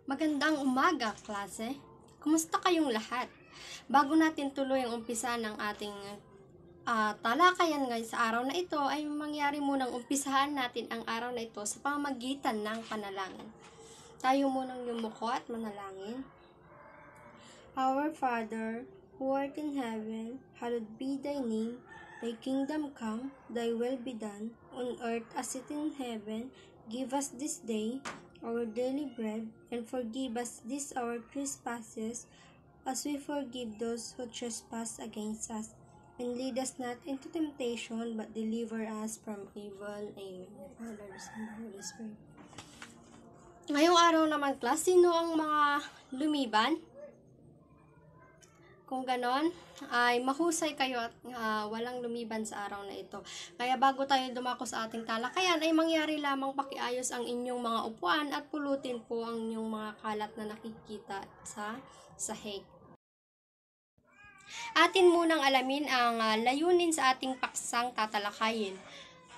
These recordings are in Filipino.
Magandang umaga, klase. Kumusta kayong lahat? Bago natin tuloy ang umpisa ng ating talakayan ngayon sa araw na ito, ay mangyari munang umpisahan natin ang araw na ito sa pamamagitan ng panalangin. Tayo munang yumuko at manalangin. Our Father, who art in heaven, hallowed be thy name. Thy kingdom come, thy will be done, on earth as it in heaven. Give us this day our daily bread, and forgive us this our trespasses, as we forgive those who trespass against us. And lead us not into temptation, but deliver us from evil. Amen. Father, Son, Holy Spirit. Ngayong araw naman, class, sino ang mga lumiban? Kung ganon, ay mahusay kayo at walang lumiban sa araw na ito. Kaya bago tayo dumako sa ating talakayan, ay mangyari lamang pakiayos ang inyong mga upuan at pulutin po ang inyong mga kalat na nakikita sa sahig. Atin munang alamin ang layunin sa ating paksang tatalakayin.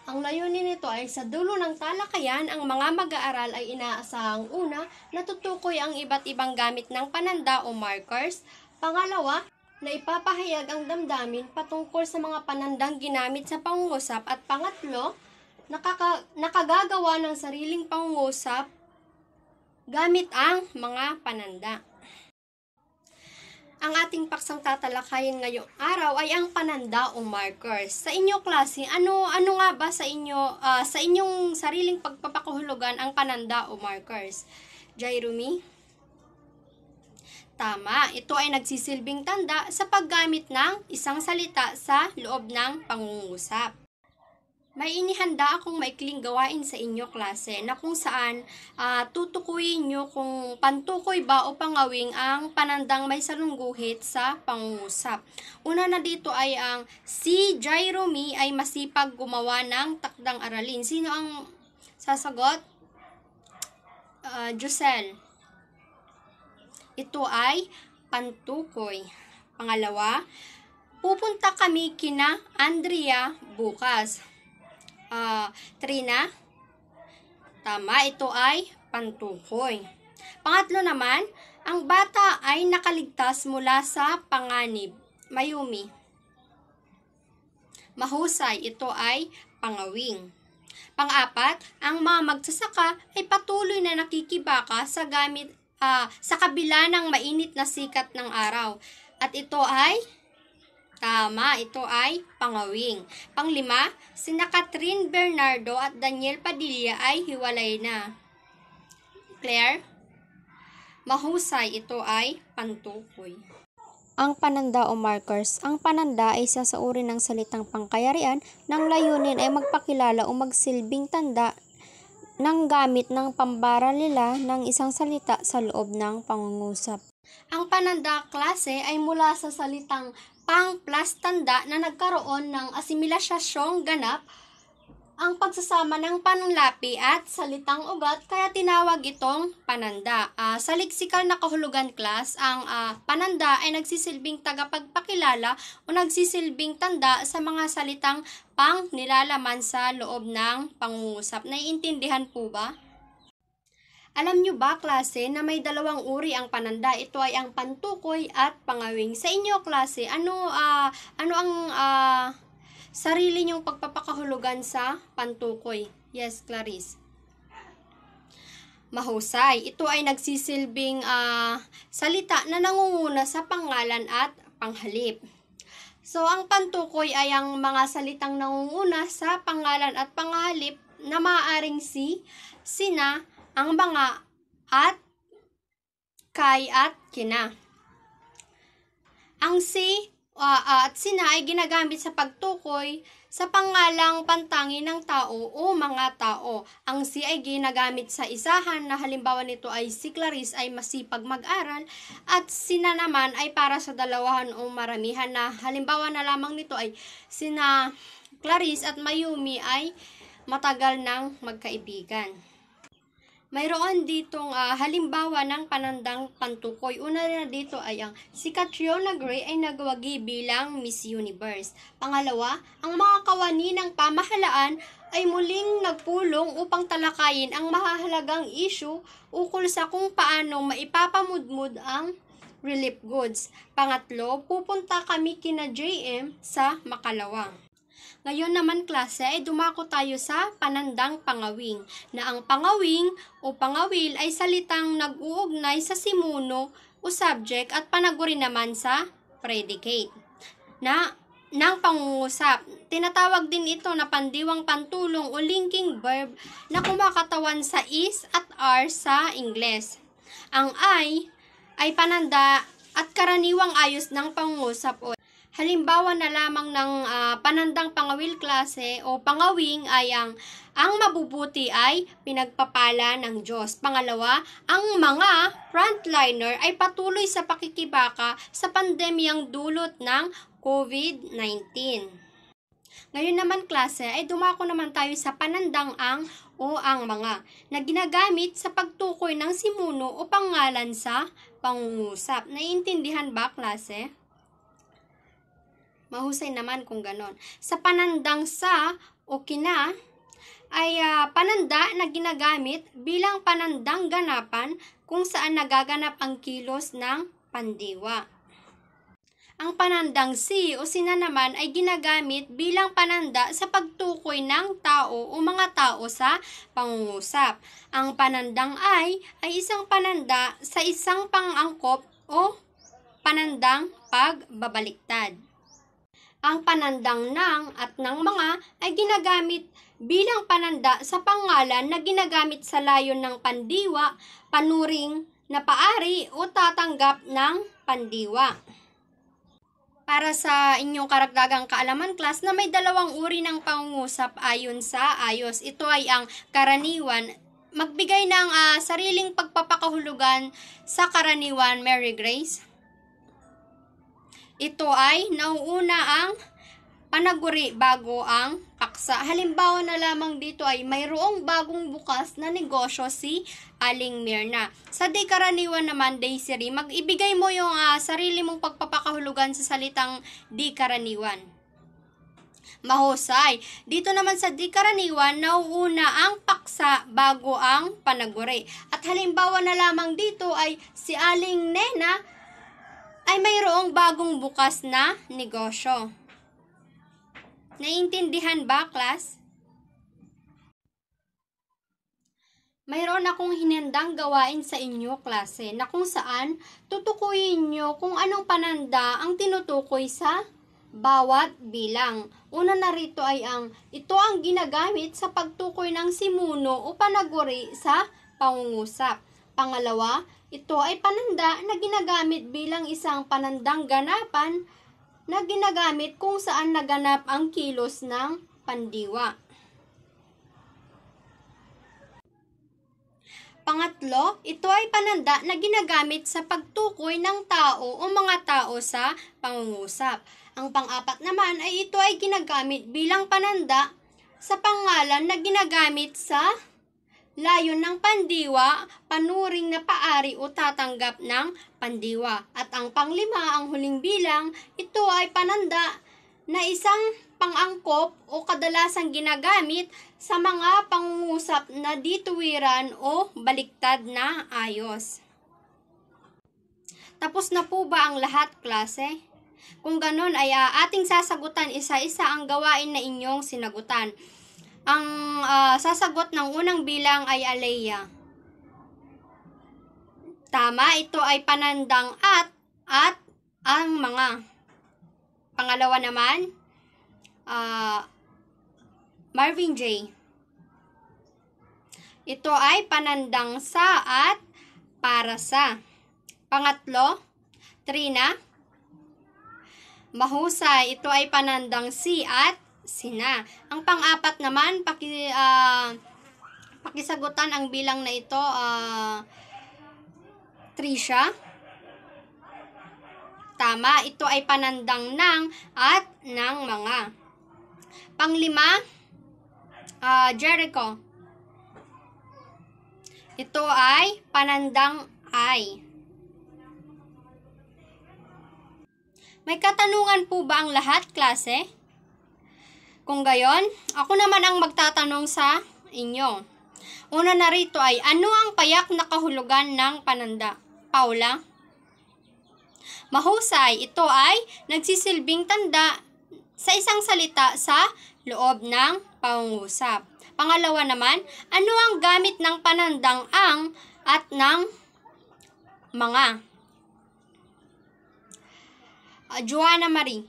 Ang layunin nito ay sa dulo ng talakayan, ang mga mag-aaral ay inaasahang una, natutukoy ang iba't ibang gamit ng pananda o markers. Pangalawa, na ipapahayag ang damdamin patungkol sa mga panandang ginamit sa pangungusap. At pangatlo, nakagagawa ng sariling pangungusap gamit ang mga pananda. Ang ating paksang tatalakayin ngayong araw ay ang pananda o markers. Sa inyo klase, ano nga ba sa inyong sariling pagpapakahulugan ang pananda o markers? Jairumi? Tama, ito ay nagsisilbing tanda sa paggamit ng isang salita sa loob ng pangungusap. May inihanda akong maikling gawain sa inyo klase na kung saan tutukuyin nyo kung pantukoy ba o pangawing ang panandang may salungguhit sa pangungusap. Una na dito ay ang si Jairumi ay masipag gumawa ng takdang aralin. Sino ang sasagot? Josel. Ito ay pantukoy. Pangalawa, pupunta kami kina Andrea bukas. Trina, tama, ito ay pantukoy. Pangatlo naman, ang bata ay nakaligtas mula sa panganib. Mayumi. Mahusay, ito ay pangawing. Pang-apat, ang mga magsasaka ay patuloy na nakikibaka sa kabila ng mainit na sikat ng araw. At ito ay tama, ito ay pangawing. Panglima, sina Catherine Bernardo at Daniel Padilla ay hiwalay na. Claire? Mahusay, ito ay pantukoy. Ang pananda o markers. Ang pananda ay isa sa uri ng salitang pangkayarian ng layunin ay magpakilala o magsilbing tanda ng gamit ng pambaralila ng isang salita sa loob ng pangungusap. Ang pananda klase ay mula sa salitang pang plus tanda na nagkaroon ng asimilasyong ganap ang pagsasama ng panlapi at salitang ugat, kaya tinawag itong pananda. Sa leksikal na kahulugan class, ang pananda ay nagsisilbing tagapagpakilala o nagsisilbing tanda sa mga salitang pang nilalaman sa loob ng pangungusap. Naiintindihan po ba? Alam nyo ba, klase, na may dalawang uri ang pananda? Ito ay ang pantukoy at pangawing. Sa inyo, klase, ano ang sarili niyong pagpapakahulugan sa pantukoy? Yes, Clarice. Mahusay. Ito ay nagsisilbing salita na nangunguna sa pangalan at panghalip. So, ang pantukoy ay ang mga salitang nangunguna sa pangalan at panghalip na maaaring si, sina, ang mga, at, kay, at kina. Ang si at sina ay ginagamit sa pagtukoy sa pangalang pantangi ng tao o mga tao. Ang si ay ginagamit sa isahan na halimbawa nito ay si Clarice ay masipag mag-aral at sina naman ay para sa dalawahan o maramihan na halimbawa na lamang nito ay sina Clarice at Mayumi ay matagal ng magkaibigan. Mayroon ditong halimbawa ng panandang pantukoy. Una na dito ay ang si Catriona Gray ay nagwagi bilang Miss Universe. Pangalawa, ang mga kawani ng pamahalaan ay muling nagpulong upang talakayin ang mahahalagang issue ukol sa kung paano maipapamudmud ang relief goods. Pangatlo, pupunta kami kina JM sa Makalawang. Ngayon naman klase ay dumako tayo sa panandang pangawing, na ang pangawing o pangawil ay salitang nag-uugnay sa simuno o subject at panaguri naman sa predicate ng pangungusap. Tinatawag din ito na pandiwang pantulong o linking verb na kumakatawan sa is at are sa Ingles. Ang ay pananda at karaniwang ayos ng pangungusap o halimbawa na lamang ng panandang pangawil klase o pangawing ay ang mabubuti ay pinagpapala ng Diyos. Pangalawa, ang mga frontliner ay patuloy sa pakikibaka sa pandemyang dulot ng COVID-19. Ngayon naman klase ay dumako naman tayo sa panandang ang o ang mga na ginagamit sa pagtukoy ng simuno o pangalan sa pangungusap. Naiintindihan ba klase? Mahusay naman kung ganon. Sa panandang sa o kina ay pananda na ginagamit bilang panandang ganapan kung saan nagaganap ang kilos ng pandiwa. Ang panandang si o sina naman ay ginagamit bilang pananda sa pagtukoy ng tao o mga tao sa pangungusap. Ang panandang ay isang pananda sa isang pangangkop o panandang pagbabaliktad. Ang panandang ng at ng mga ay ginagamit bilang pananda sa pangalan na ginagamit sa layon ng pandiwa, panuring na paari o tatanggap ng pandiwa. Para sa inyong karagdagang kaalaman class na may dalawang uri ng pangungusap ayon sa ayos. Ito ay ang karaniwan. Magbigay ng sariling pagpapakahulugan sa karaniwan, Mary Grace. Ito ay nauuna ang panaguri bago ang paksa. Halimbawa na lamang dito ay mayroong bagong bukas na negosyo si Aling Mirna. Sa di karaniwan naman, Daisy, mag-ibigay mo yung sarili mong pagpapakahulugan sa salitang di karaniwan. Mahusay. Dito naman sa di karaniwan, nauuna ang paksa bago ang panaguri. At halimbawa na lamang dito ay si Aling Nena ay mayroong bagong bukas na negosyo. Naiintindihan ba, class? Mayroon akong hinandang gawain sa inyo, klase, na kung saan tutukuyin nyo kung anong pananda ang tinutukoy sa bawat bilang. Una narito ay ito ang ginagamit sa pagtukoy ng simuno o panaguri sa pangungusap. Pangalawa, ito ay pananda na ginagamit bilang isang panandang ganapan na ginagamit kung saan naganap ang kilos ng pandiwa. Pangatlo, ito ay pananda na ginagamit sa pagtukoy ng tao o mga tao sa pangungusap. Ang pang-apat naman ay ito ay ginagamit bilang pananda sa pangalan na ginagamit sa layon ng pandiwa, panuring na paari o tatanggap ng pandiwa. At ang panglima, ang huling bilang, ito ay pananda na isang pangangkop o kadalasang ginagamit sa mga pangungusap na dituwiran o baliktad na ayos. Tapos na po ba ang lahat, klase? Kung ganun ay ating sasagutan isa-isa ang gawain na inyong sinagutan. Ang sasagot ng unang bilang ay Alea. Tama, ito ay panandang at ang mga. Pangalawa naman, Marvin J. Ito ay panandang sa at para sa. Pangatlo, Trina. Mahusay, ito ay panandang si at sina. Ang pang-apat naman, pakisagutan ang bilang na ito, Trisha. Tama, ito ay panandang ng at ng mga. Panglima, Jericho. Ito ay panandang ay. May katanungan po ba ang lahat, klase? Kung gayon, ako naman ang magtatanong sa inyo. Una na rito ay, ano ang payak na kahulugan ng pananda? Paula? Mahusay, ito ay nagsisilbing tanda sa isang salita sa loob ng pangungusap. Pangalawa naman, ano ang gamit ng panandang ang at ng mga? Joanna Marie.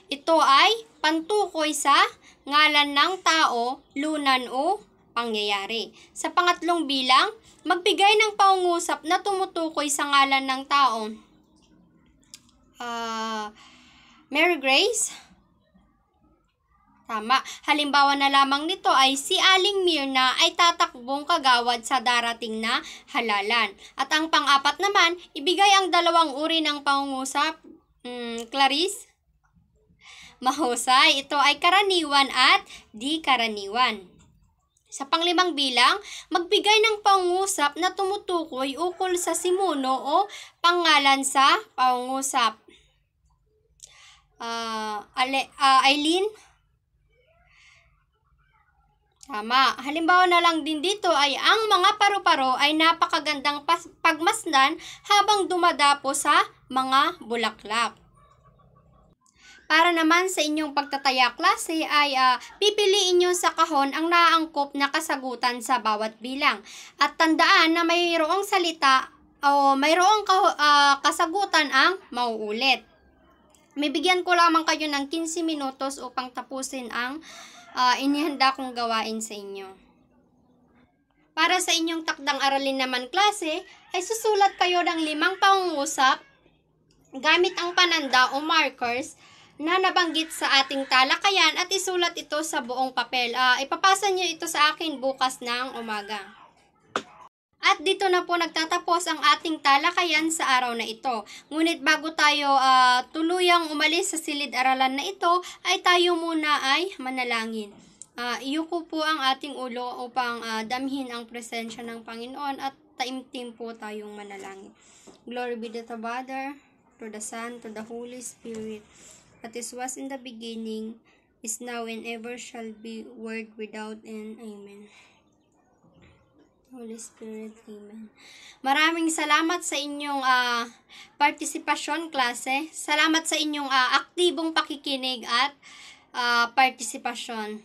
Ito ay pantukoy sa ngalan ng tao, lunan o pangyayari. Sa pangatlong bilang, magbigay ng pangungusap na tumutukoy sa ngalan ng tao. Mary Grace? Tama. Halimbawa na lamang nito ay si Aling Mirna ay tatakbong kagawad sa darating na halalan. At ang pang-apat naman, ibigay ang dalawang uri ng pangungusap. Clarice? Mahusay. Ito ay karaniwan at di karaniwan. Sa panglimang bilang, magbigay ng pangungusap na tumutukoy ukol sa simuno o pangalan sa pangungusap. Eileen? Tama. Halimbawa na lang din dito ay ang mga paru-paro ay napakagandang pagmasdan habang dumadapo sa mga bulaklak. Para naman sa inyong pagtataya, klase, ay pipiliin nyo sa kahon ang naaangkop na kasagutan sa bawat bilang. At tandaan na mayroong salita o mayroong kasagutan ang mauulit. Bibigyan ko lamang kayo ng 15 minutos upang tapusin ang inihanda kong gawain sa inyo. Para sa inyong takdang aralin naman, klase, ay susulat kayo ng 5 pangungusap gamit ang pananda o markers na nabanggit sa ating talakayan at isulat ito sa buong papel. Ipapasa nyo ito sa akin bukas ng umaga. At dito na po nagtatapos ang ating talakayan sa araw na ito. Ngunit bago tayo tuluyang umalis sa silid-aralan na ito, ay tayo muna ay manalangin. Iyuko po ang ating ulo upang damhin ang presensya ng Panginoon at taimtim po tayong manalangin. Glory be to the Father, to the Son, to the Holy Spirit, as it was in the beginning, is now, and ever shall be, world without end. Amen. Holy Spirit, Amen. Maraming salamat sa inyong partisipasyon, klase. Salamat sa inyong aktibong pakikinig at partisipasyon.